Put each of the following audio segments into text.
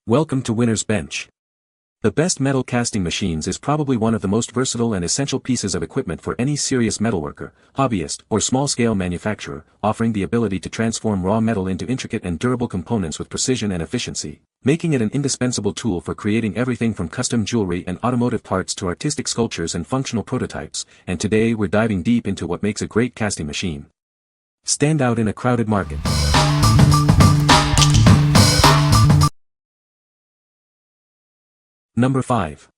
Welcome to Winner's Bench. The best metal casting machines is probably one of the most versatile and essential pieces of equipment for any serious metalworker, hobbyist, or small-scale manufacturer, offering the ability to transform raw metal into intricate and durable components with precision and efficiency, making it an indispensable tool for creating everything from custom jewelry and automotive parts to artistic sculptures and functional prototypes. And today we're diving deep into what makes a great casting machine stand out in a crowded market. Number 5.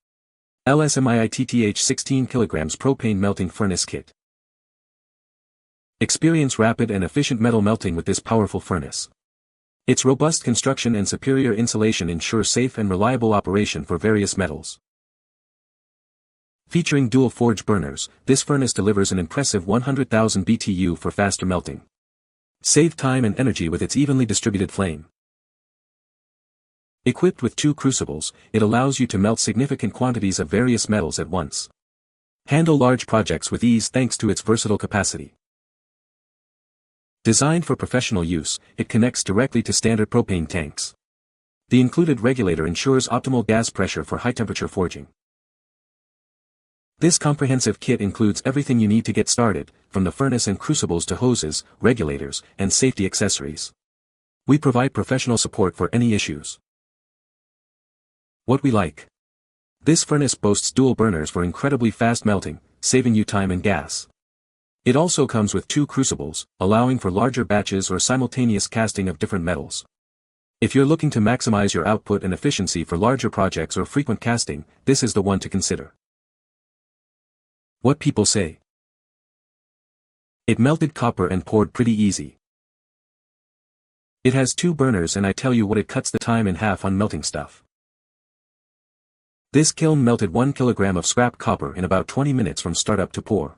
LSMIITTH 16 kg Propane Melting Furnace Kit. Experience rapid and efficient metal melting with this powerful furnace. Its robust construction and superior insulation ensure safe and reliable operation for various metals. Featuring dual forge burners, this furnace delivers an impressive 100,000 BTU for faster melting. Save time and energy with its evenly distributed flame. Equipped with 2 crucibles, it allows you to melt significant quantities of various metals at once. Handle large projects with ease thanks to its versatile capacity. Designed for professional use, it connects directly to standard propane tanks. The included regulator ensures optimal gas pressure for high-temperature forging. This comprehensive kit includes everything you need to get started, from the furnace and crucibles to hoses, regulators, and safety accessories. We provide professional support for any issues. What we like. This furnace boasts dual burners for incredibly fast melting, saving you time and gas. It also comes with 2 crucibles, allowing for larger batches or simultaneous casting of different metals. If you're looking to maximize your output and efficiency for larger projects or frequent casting, this is the one to consider. What people say. It melted copper and poured pretty easy. It has 2 burners and I tell you what, it cuts the time in half on melting stuff. This kiln melted 1 kilogram of scrap copper in about 20 minutes from startup to pour.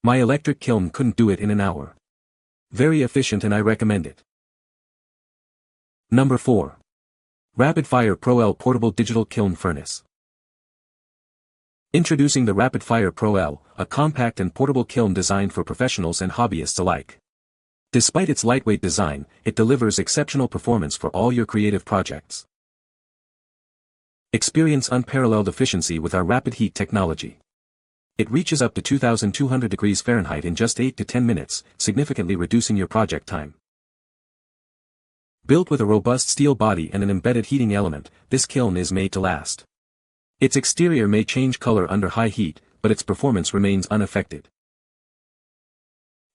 My electric kiln couldn't do it in an hour. Very efficient and I recommend it. Number 4. RapidFire Pro L Portable Digital Kiln Furnace. Introducing the RapidFire Pro L, a compact and portable kiln designed for professionals and hobbyists alike. Despite its lightweight design, it delivers exceptional performance for all your creative projects. Experience unparalleled efficiency with our rapid heat technology. It reaches up to 2,200 degrees Fahrenheit in just 8 to 10 minutes, significantly reducing your project time. Built with a robust steel body and an embedded heating element, this kiln is made to last. Its exterior may change color under high heat, but its performance remains unaffected.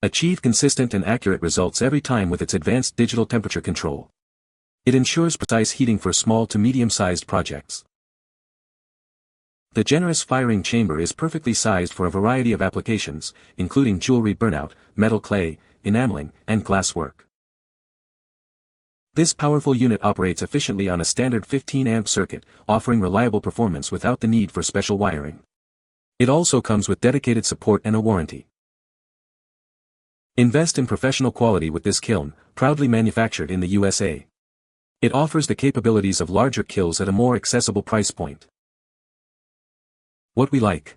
Achieve consistent and accurate results every time with its advanced digital temperature control. It ensures precise heating for small to medium-sized projects. The generous firing chamber is perfectly sized for a variety of applications, including jewelry burnout, metal clay, enameling, and glass work. This powerful unit operates efficiently on a standard 15-amp circuit, offering reliable performance without the need for special wiring. It also comes with dedicated support and a warranty. Invest in professional quality with this kiln, proudly manufactured in the USA. It offers the capabilities of larger kilns at a more accessible price point. What we like.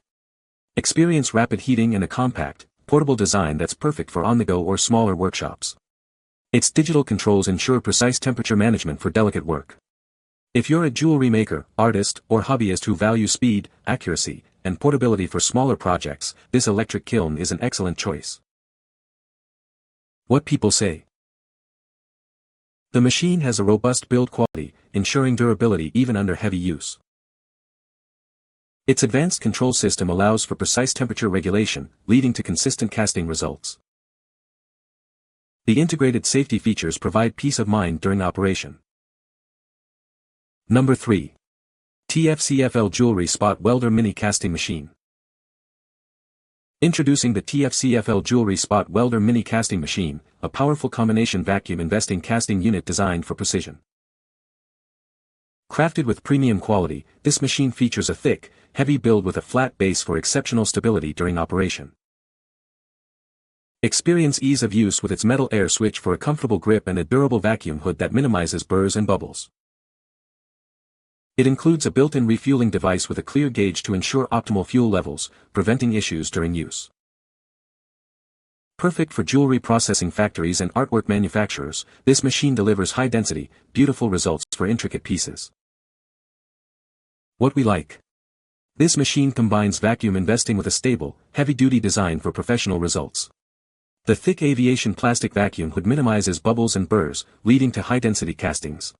Experience rapid heating and a compact, portable design that's perfect for on-the-go or smaller workshops. Its digital controls ensure precise temperature management for delicate work. If you're a jewelry maker, artist, or hobbyist who value speed, accuracy, and portability for smaller projects, this electric kiln is an excellent choice. What people say. The machine has a robust build quality, ensuring durability even under heavy use. Its advanced control system allows for precise temperature regulation, leading to consistent casting results. The integrated safety features provide peace of mind during operation. Number 3. TFCFL Jewelry Spot Welder Mini Casting Machine. Introducing the TFCFL Jewelry Spot Welder Mini Casting Machine, a powerful combination vacuum investing casting unit designed for precision. Crafted with premium quality, this machine features a thick, heavy build with a flat base for exceptional stability during operation. Experience ease of use with its metal air switch for a comfortable grip and a durable vacuum hood that minimizes burrs and bubbles. It includes a built-in refueling device with a clear gauge to ensure optimal fuel levels, preventing issues during use. Perfect for jewelry processing factories and artwork manufacturers, this machine delivers high-density, beautiful results for intricate pieces. What we like. This machine combines vacuum investing with a stable, heavy-duty design for professional results. The thick aviation plastic vacuum hood minimizes bubbles and burrs, leading to high-density castings.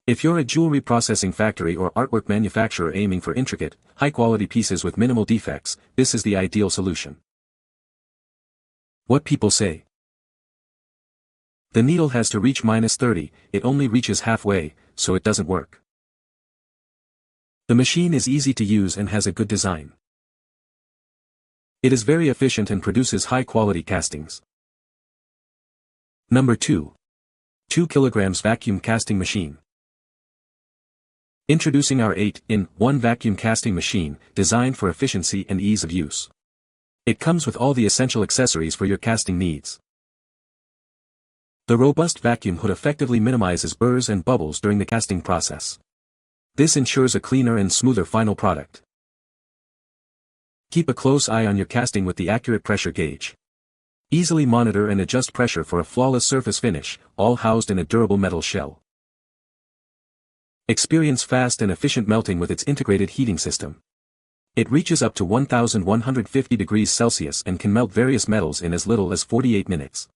If you're a jewelry processing factory or artwork manufacturer aiming for intricate, high-quality pieces with minimal defects, this is the ideal solution. What people say. The needle has to reach -30, it only reaches halfway, so it doesn't work. The machine is easy to use and has a good design. It is very efficient and produces high-quality castings. Number 2. 2 kg Vacuum Casting Machine. Introducing our 8-in-1 vacuum casting machine, designed for efficiency and ease of use. It comes with all the essential accessories for your casting needs. The robust vacuum hood effectively minimizes burrs and bubbles during the casting process. This ensures a cleaner and smoother final product. Keep a close eye on your casting with the accurate pressure gauge. Easily monitor and adjust pressure for a flawless surface finish, all housed in a durable metal shell. Experience fast and efficient melting with its integrated heating system. It reaches up to 1150 degrees Celsius and can melt various metals in as little as 48 minutes.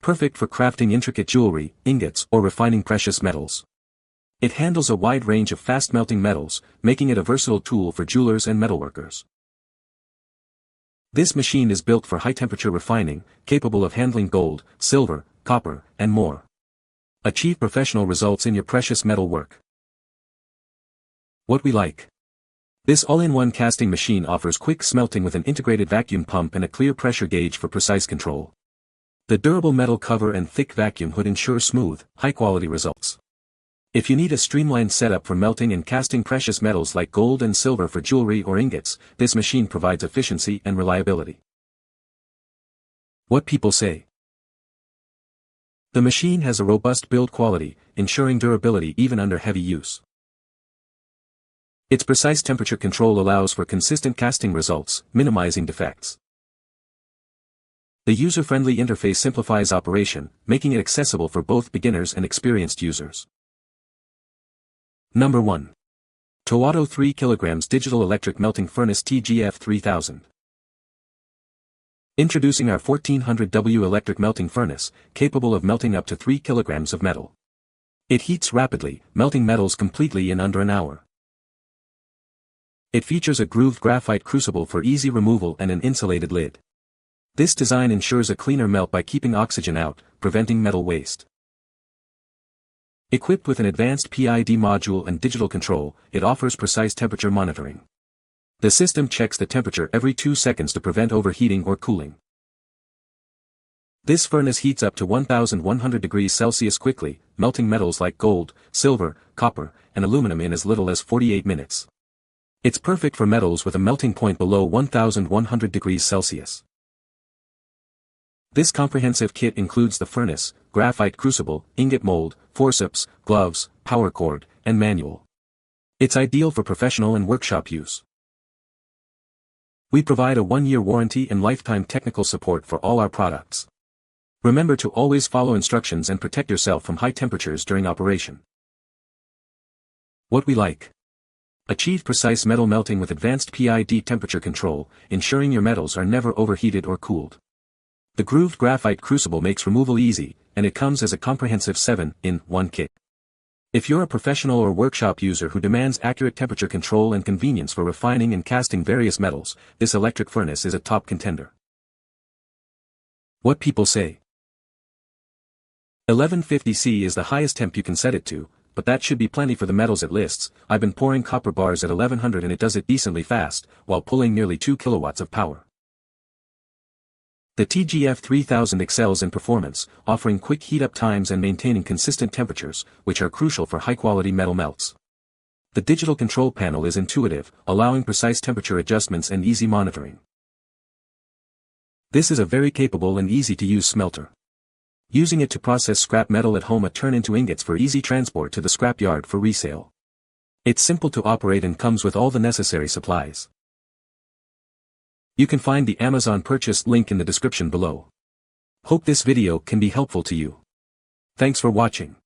Perfect for crafting intricate jewelry, ingots, or refining precious metals. It handles a wide range of fast-melting metals, making it a versatile tool for jewelers and metalworkers. This machine is built for high-temperature refining, capable of handling gold, silver, copper, and more. Achieve professional results in your precious metal work. What we like. This all-in-one casting machine offers quick smelting with an integrated vacuum pump and a clear pressure gauge for precise control. The durable metal cover and thick vacuum hood ensure smooth, high-quality results. If you need a streamlined setup for melting and casting precious metals like gold and silver for jewelry or ingots, this machine provides efficiency and reliability. What people say. The machine has a robust build quality, ensuring durability even under heavy use. Its precise temperature control allows for consistent casting results, minimizing defects. The user-friendly interface simplifies operation, making it accessible for both beginners and experienced users. Number 1. TOAUTO 3 kg Digital Electric Melting Furnace TGF3000. Introducing our 1400W electric melting furnace, capable of melting up to 3 kg of metal. It heats rapidly, melting metals completely in under an hour. It features a grooved graphite crucible for easy removal and an insulated lid. This design ensures a cleaner melt by keeping oxygen out, preventing metal waste. Equipped with an advanced PID module and digital control, it offers precise temperature monitoring. The system checks the temperature every 2 seconds to prevent overheating or cooling. This furnace heats up to 1100 degrees Celsius quickly, melting metals like gold, silver, copper, and aluminum in as little as 48 minutes. It's perfect for metals with a melting point below 1100 degrees Celsius. This comprehensive kit includes the furnace, graphite crucible, ingot mold, forceps, gloves, power cord, and manual. It's ideal for professional and workshop use. We provide a 1-year warranty and lifetime technical support for all our products. Remember to always follow instructions and protect yourself from high temperatures during operation. What we like. Achieve precise metal melting with advanced PID temperature control, ensuring your metals are never overheated or cooled. The grooved graphite crucible makes removal easy, and it comes as a comprehensive 7-in-1 kit. If you're a professional or workshop user who demands accurate temperature control and convenience for refining and casting various metals, this electric furnace is a top contender. What people say. 1150C is the highest temp you can set it to, but that should be plenty for the metals it lists. I've been pouring copper bars at 1100 and it does it decently fast, while pulling nearly 2 kilowatts of power. The TGF3000 excels in performance, offering quick heat-up times and maintaining consistent temperatures, which are crucial for high-quality metal melts. The digital control panel is intuitive, allowing precise temperature adjustments and easy monitoring. This is a very capable and easy-to-use smelter. Using it to process scrap metal at home or turn into ingots for easy transport to the scrap yard for resale. It's simple to operate and comes with all the necessary supplies. You can find the Amazon purchase link in the description below. Hope this video can be helpful to you. Thanks for watching.